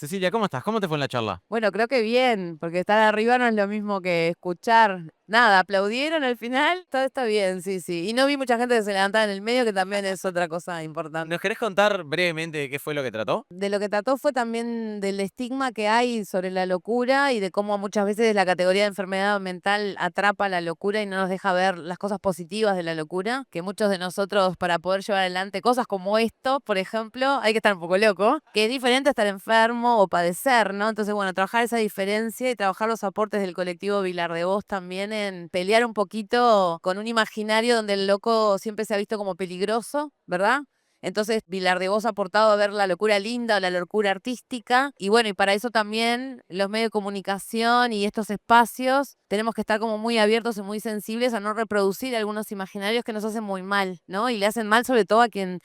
Cecilia, ¿cómo estás? ¿Cómo te fue en la charla? Bueno, creo que bien, porque estar arriba no es lo mismo que escuchar. Nada, aplaudieron al final, todo está bien, sí, sí. Y no vi mucha gente que se levantaba en el medio, que también es otra cosa importante. ¿Nos querés contar brevemente de qué fue lo que trató? De lo que trató fue también del estigma que hay sobre la locura y de cómo muchas veces la categoría de enfermedad mental atrapa la locura y no nos deja ver las cosas positivas de la locura, que muchos de nosotros para poder llevar adelante cosas como esto, por ejemplo, hay que estar un poco loco, que es diferente a estar enfermo o padecer, ¿no? Entonces, bueno, trabajar esa diferencia y trabajar los aportes del colectivo Vilar de Voz también en pelear un poquito con un imaginario donde el loco siempre se ha visto como peligroso, ¿verdad? Entonces, Vilar de Voz ha aportado a ver la locura linda o la locura artística. Y bueno, y para eso también los medios de comunicación y estos espacios tenemos que estar como muy abiertos y muy sensibles a no reproducir algunos imaginarios que nos hacen muy mal, ¿no? Y le hacen mal sobre todo a quien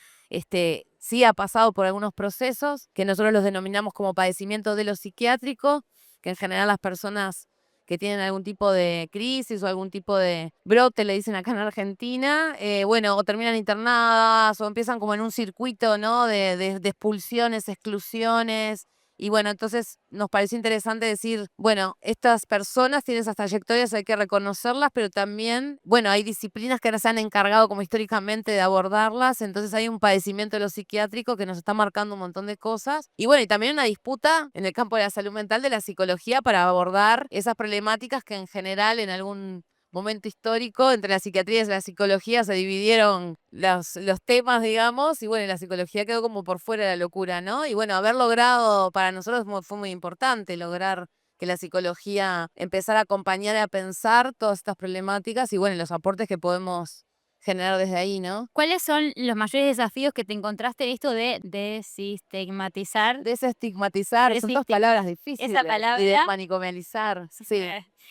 sí ha pasado por algunos procesos, que nosotros los denominamos como padecimiento de lo psiquiátrico, que en general las personas que tienen algún tipo de crisis o algún tipo de brote, le dicen acá en Argentina, bueno, o terminan internadas o empiezan como en un circuito, ¿no? De expulsiones, exclusiones. Y bueno, entonces nos pareció interesante decir, bueno, estas personas tienen esas trayectorias, hay que reconocerlas, pero también, bueno, hay disciplinas que ahora se han encargado como históricamente de abordarlas, entonces hay un padecimiento de lo psiquiátrico que nos está marcando un montón de cosas. Y bueno, y también una disputa en el campo de la salud mental de la psicología para abordar esas problemáticas que en general en algún momento histórico, entre la psiquiatría y la psicología se dividieron los temas, digamos, y bueno, la psicología quedó como por fuera de la locura, ¿no? Y bueno, haber logrado para nosotros fue muy importante lograr que la psicología empezara a acompañar y a pensar todas estas problemáticas y bueno, los aportes que podemos generar desde ahí, ¿no? ¿Cuáles son los mayores desafíos que te encontraste en esto de desestigmatizar? Desestigmatizar, son dos Desestig palabras esa difíciles, y palabra, desmanicomializar, sí.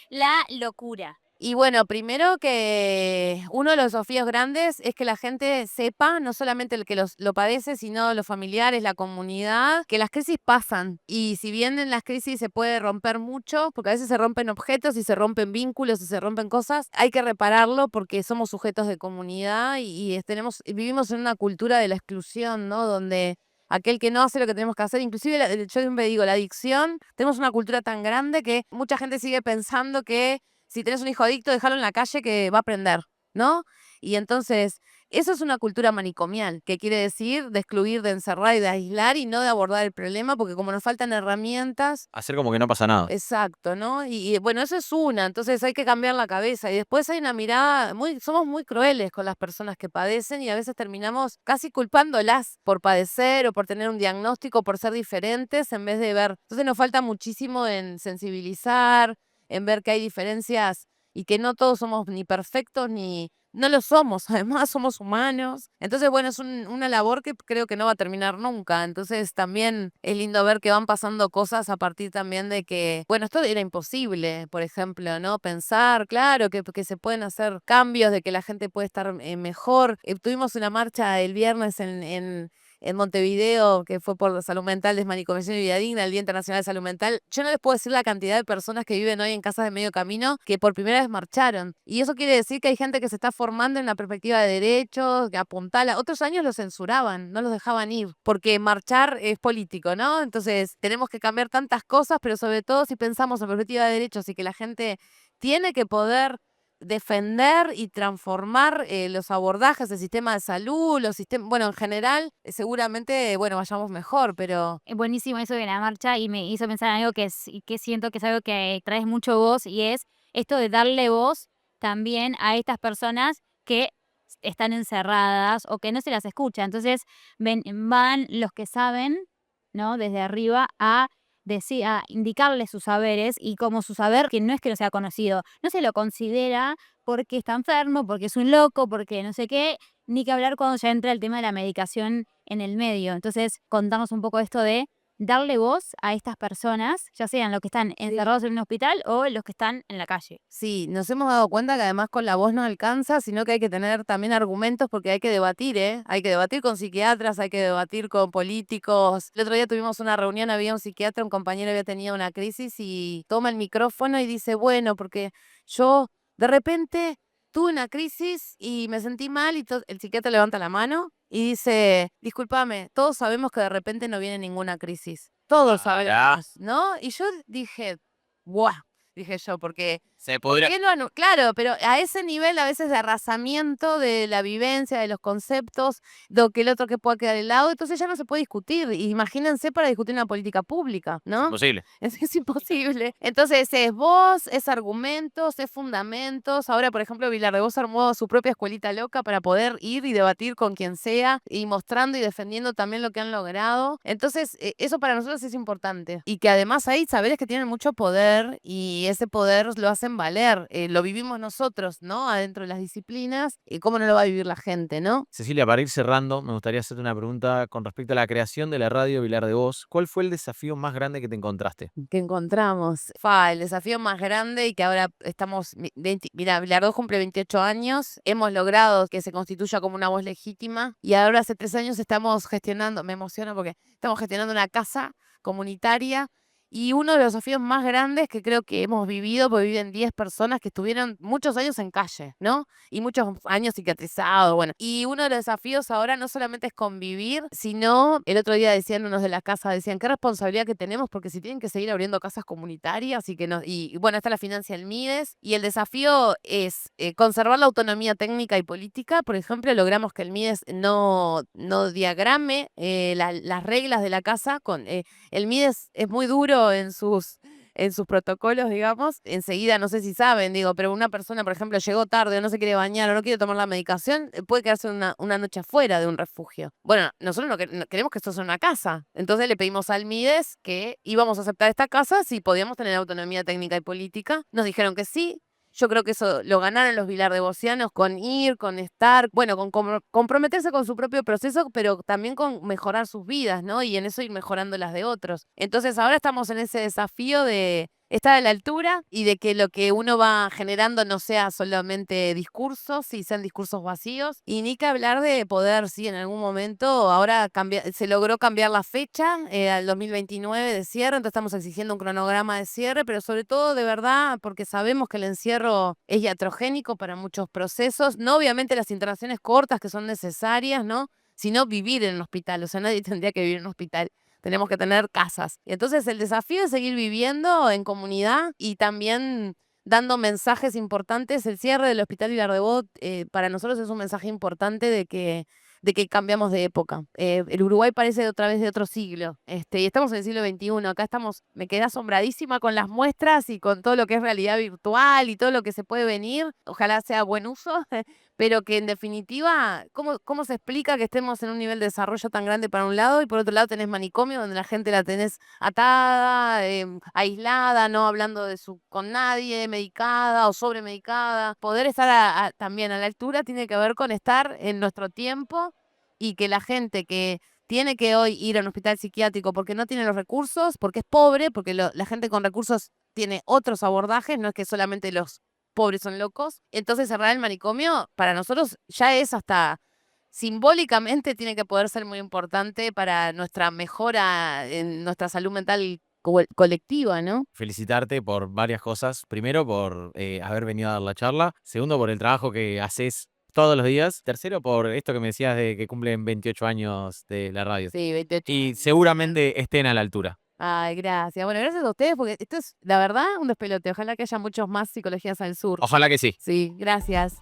la locura. Y bueno, primero que uno de los desafíos grandes es que la gente sepa, no solamente el que lo padece, sino los familiares, la comunidad, que las crisis pasan. Y si bien en las crisis se puede romper mucho, porque a veces se rompen objetos y se rompen vínculos y se rompen cosas, hay que repararlo porque somos sujetos de comunidad vivimos en una cultura de la exclusión, ¿no? Donde aquel que no hace lo que tenemos que hacer, inclusive yo siempre digo, la adicción, tenemos una cultura tan grande que mucha gente sigue pensando que si tenés un hijo adicto, déjalo en la calle que va a aprender, ¿no? Y entonces, eso es una cultura manicomial, que quiere decir de excluir, de encerrar y de aislar y no de abordar el problema, porque como nos faltan herramientas, Hacer como que no pasa nada. exacto, ¿no? Bueno, eso es una, entonces hay que cambiar la cabeza. Y después hay una mirada, somos muy crueles con las personas que padecen y a veces terminamos casi culpándolas por padecer o por tener un diagnóstico, por ser diferentes, en vez de ver. Entonces nos falta muchísimo en sensibilizar, en ver que hay diferencias y que no todos somos ni perfectos ni no lo somos, además somos humanos. Entonces, bueno, es una labor que creo que no va a terminar nunca. Entonces, también es lindo ver que van pasando cosas a partir también de que, bueno, esto era imposible, por ejemplo, ¿no? Pensar, claro, que se pueden hacer cambios, de que la gente puede estar mejor. Tuvimos una marcha el viernes en Montevideo, que fue por la salud mental, desmanicomiación y vida digna, el Día Internacional de Salud Mental. Yo no les puedo decir la cantidad de personas que viven hoy en casas de medio camino que por primera vez marcharon. Y eso quiere decir que hay gente que se está formando en la perspectiva de derechos, que apuntala. Otros años los censuraban, no los dejaban ir, porque marchar es político, ¿no? Entonces tenemos que cambiar tantas cosas, pero sobre todo si pensamos en perspectiva de derechos y que la gente tiene que poder defender y transformar los abordajes, el sistema de salud, los sistemas, bueno, en general, seguramente, bueno, vayamos mejor, pero Es buenísimo eso de la marcha y me hizo pensar en algo que siento que es algo que traes mucho vos y es esto de darle voz también a estas personas que están encerradas o que no se las escucha. Entonces van los que saben, ¿no? Desde arriba a indicarles sus saberes y como su saber, que no es que no sea conocido, no se lo considera porque está enfermo, porque es un loco, porque no sé qué, ni que hablar cuando ya entra el tema de la medicación en el medio. Entonces, contamos un poco esto de darle voz a estas personas, ya sean los que están encerrados en un hospital o los que están en la calle. sí, nos hemos dado cuenta que además con la voz no alcanza, sino que hay que tener también argumentos porque hay que debatir, ¿eh? Hay que debatir con psiquiatras, hay que debatir con políticos. El otro día tuvimos una reunión, había un psiquiatra, un compañero había tenido una crisis y toma el micrófono y dice, bueno, porque yo de repente tuve una crisis y me sentí mal y el psiquiatra levanta la mano y dice, discúlpame, todos sabemos que de repente no viene ninguna crisis. Todos Ah, sabemos, ¿no? Y yo dije, ¡buah! Dije yo, porque Se ¿por podría. qué no claro, pero a ese nivel a veces de arrasamiento de la vivencia, de los conceptos, lo que el otro que pueda quedar de lado, entonces ya no se puede discutir. Y imagínense para discutir una política pública, ¿no? Imposible. Es imposible. Entonces es voz, es argumentos, es fundamentos. Ahora, por ejemplo, Vilar de Vos armó su propia escuelita loca para poder ir y debatir con quien sea y mostrando y defendiendo también lo que han logrado. Entonces, eso para nosotros es importante. Y que además hay saberes que tienen mucho poder y ese poder lo hacen valer. Lo vivimos nosotros, ¿no? Adentro de las disciplinas. ¿Y cómo no lo va a vivir la gente, no? Cecilia, para ir cerrando, me gustaría hacerte una pregunta con respecto a la creación de la radio Vilar de Vos. ¿Cuál fue el desafío más grande que te encontraste? Que encontramos. El desafío más grande y que ahora estamos, mira, Vilar 2 cumple 28 años, hemos logrado que se constituya como una voz legítima y ahora hace 3 años estamos gestionando, me emociono porque estamos gestionando una casa comunitaria y uno de los desafíos más grandes que creo que hemos vivido, porque viven 10 personas que estuvieron muchos años en calle, ¿no? Y muchos años cicatrizados, bueno. Y uno de los desafíos ahora no solamente es convivir, sino, el otro día decían unos de la casa, decían, qué responsabilidad que tenemos, porque si tienen que seguir abriendo casas comunitarias y que no, y bueno, esta la financia el MIDES, y el desafío es conservar la autonomía técnica y política. Por ejemplo, logramos que el MIDES no diagrame las reglas de la casa con el MIDES es muy duro en sus protocolos, digamos. Enseguida, no sé si saben, digo, pero una persona, por ejemplo, llegó tarde o no se quiere bañar o no quiere tomar la medicación, puede quedarse una noche afuera de un refugio. Bueno, nosotros no queremos que esto sea una casa. Entonces le pedimos al MIDES que íbamos a aceptar esta casa si podíamos tener autonomía técnica y política. Nos dijeron que sí. Yo creo que eso lo ganaron los vilardevosianos con ir, con estar, bueno, con comprometerse con su propio proceso, pero también con mejorar sus vidas, ¿no? Y en eso ir mejorando las de otros. Entonces ahora estamos en ese desafío de estar a la altura y de que lo que uno va generando no sea solamente discursos y sean discursos vacíos. Y ni que hablar de poder, sí, en algún momento, ahora se logró cambiar la fecha al 2029 de cierre, entonces estamos exigiendo un cronograma de cierre, pero sobre todo de verdad porque sabemos que el encierro es iatrogénico para muchos procesos, no obviamente las internaciones cortas que son necesarias, ¿no? Sino vivir en un hospital, o sea, nadie tendría que vivir en un hospital. Tenemos que tener casas. Y entonces el desafío es seguir viviendo en comunidad y también dando mensajes importantes. El cierre del Hospital Vilar de Vos para nosotros es un mensaje importante de que cambiamos de época. El Uruguay parece otra vez de otro siglo. Y estamos en el siglo XXI. Acá me quedé asombradísima con las muestras y con todo lo que es realidad virtual y todo lo que se puede venir. Ojalá sea buen uso. Pero que en definitiva, ¿cómo se explica que estemos en un nivel de desarrollo tan grande para un lado y por otro lado tenés manicomio donde la gente la tenés atada, aislada, no hablando con nadie, medicada o sobremedicada? Poder estar también a la altura tiene que ver con estar en nuestro tiempo y que la gente que tiene que hoy ir a un hospital psiquiátrico porque no tiene los recursos, porque es pobre, porque la gente con recursos tiene otros abordajes, no es que solamente los pobres son locos. Entonces cerrar el manicomio para nosotros ya es hasta simbólicamente tiene que poder ser muy importante para nuestra mejora en nuestra salud mental colectiva, ¿no? Felicitarte por varias cosas. Primero, por haber venido a dar la charla. Segundo, por el trabajo que haces todos los días. Tercero, por esto que me decías de que cumplen 28 años de la radio. Sí, 28 Y años. seguramente estén a la altura. Ay, gracias. Bueno, gracias a ustedes porque esto es, la verdad, un despelote. Ojalá que haya muchos más psicologías al sur. Ojalá que sí. Sí, gracias.